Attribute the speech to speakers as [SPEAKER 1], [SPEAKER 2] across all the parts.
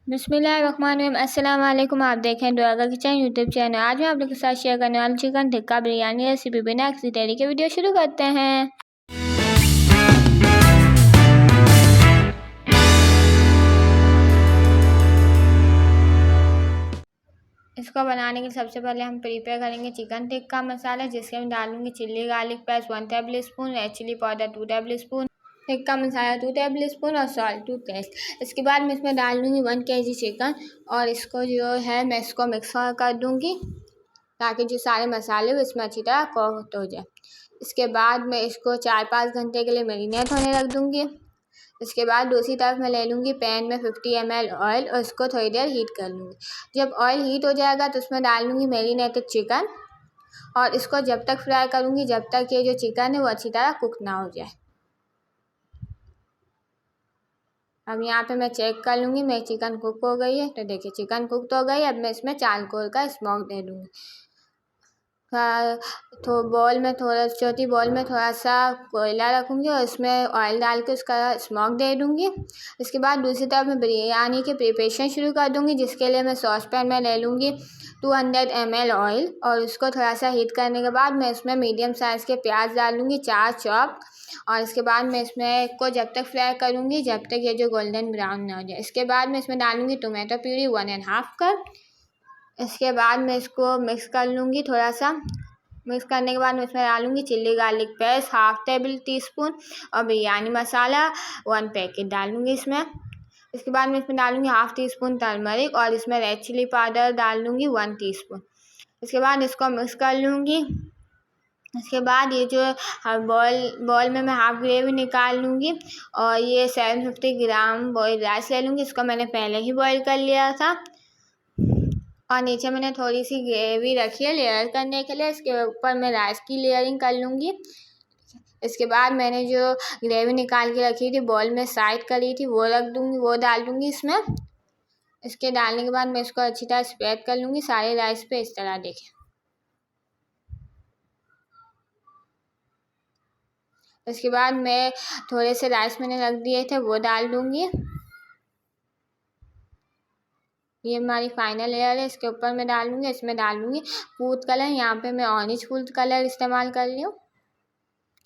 [SPEAKER 1] बिस्मिल्लाहिर्रहमानिर्रहीम। अस्सलाम वालेकुम। आप देखें दुआगा किचन यूट्यूब चैनल। आज मैं आप लोग के साथ शेयर करने वाली चिकन टिक्का बिरयानी रेसिपी। बिना किसी देरी के वीडियो शुरू करते हैं। इसको बनाने के लिए सबसे पहले हम प्रिपेयर करेंगे चिकन टिक्का मसाला, जिसके मैं डालूंगी chilli garlic paste 1 tablespoon, red chilli powder 2 tablespoon, tikka masala 2 tablespoon और सॉल्ट टू टेस्ट। इसके बाद मैं इसमें डाल दूँगी 1 kg चिकन और इसको जो है मैं इसको मिक्स कर दूँगी ताकि जो सारे मसाले वो इसमें अच्छी तरह कोट हो जाए। इसके बाद मैं इसको 4-5 घंटे के लिए मैरिनेट होने रख दूँगी। इसके बाद दूसरी तरफ मैं ले लूँगी पैन में 50 ml ऑयल और इसको थोड़ी देर हीट कर लूँगी। जब ऑयल हीट हो जाएगा तो उसमें डाल लूँगी मैरिनेटेड चिकन और इसको जब तक फ्राई करूँगी जब तक ये जो चिकन है वो अच्छी तरह कुक ना हो जाए। अब यहाँ पे मैं चेक कर लूँगी मेरी चिकन कुक हो गई है। तो देखिए चिकन कुक तो हो गई। अब मैं इसमें चारकोल का स्मोक दे दूँगी। तो छोटी बॉल में थोड़ा सा कोयला रखूँगी और उसमें ऑयल डाल के उसका स्मोक दे दूँगी। इसके बाद दूसरी तरफ मैं बिरयानी की प्रिपरेशन शुरू कर दूँगी, जिसके लिए मैं सॉस पैन में ले लूँगी 200 ml ऑयल और उसको थोड़ा सा हीट करने के बाद मैं इसमें मीडियम साइज़ के प्याज डाल लूँगी 4 चॉप। और इसके बाद मैं इसमें को जब तक फ्राई करूँगी जब तक ये जो गोल्डन ब्राउन ना हो जाए। इसके बाद मैं इसमें डालूँगी टोमेटो प्यूरी 1.5 कप। इसके बाद मैं इसको मिक्स कर लूँगी थोड़ा सा। मिक्स करने के बाद मैं इसमें डालूँगी chilli garlic paste 1/2 table teaspoon और बिरयानी मसाला 1 पैकेट डालूँगी इसमें। इसके बाद मैं इसमें डालूँगी 1/2 टीस्पून टर्मरिक और इसमें रेड चिली पाउडर डाल लूँगी 1 टीस्पून। इसके बाद इसको मिक्स कर लूँगी। इसके बाद ये जो बॉल में मैं हाफ ग्रेवी निकाल लूँगी और ये 750 ग्राम बॉयल राइस ले लूँगी। इसको मैंने पहले ही बॉयल कर लिया था और नीचे मैंने थोड़ी सी ग्रेवी रखी है लेयर करने के लिए। इसके ऊपर मैं राइस की लेयरिंग कर लूँगी। इसके बाद मैंने जो ग्रेवी निकाल के रखी थी बॉल में साइड करी थी वो रख दूँगी, वो डाल दूँगी इसमें। इसके डालने के बाद मैं इसको अच्छी तरह स्प्रेड कर लूँगी सारे राइस पे इस तरह। देखें इसके बाद मैं थोड़े से राइस मैंने रख दिए थे वो डाल दूँगी। ये हमारी फाइनल लेयर है। इसके ऊपर मैं डालूँगी, इसमें डालूँगी फूड कलर। यहाँ पे मैं ऑरेंज फूड कलर इस्तेमाल कर रही हूँ।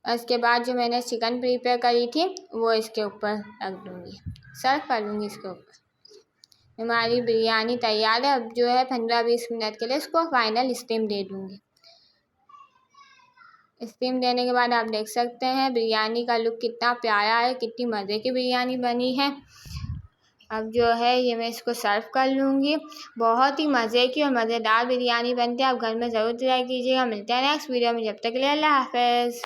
[SPEAKER 1] और इसके बाद जो मैंने चिकन प्रिपेयर करी थी वो इसके ऊपर रख दूँगी, सर्व कर लूँगी इसके ऊपर। हमारी बिरयानी तैयार है। अब जो है 15-20 मिनट के लिए इसको फाइनल स्टीम दे दूँगी। स्टीम देने के बाद आप देख सकते हैं बिरयानी का लुक कितना प्यारा है, कितनी मज़े की बिरयानी बनी है। अब जो है ये मैं इसको सर्व कर लूँगी। बहुत ही मज़े की और मज़ेदार बिरयानी बनती है। आप घर में ज़रूर ट्राई कीजिएगा। मिलते हैं नेक्स्ट वीडियो में, जब तक के लिए अल्लाह हाफ़िज़।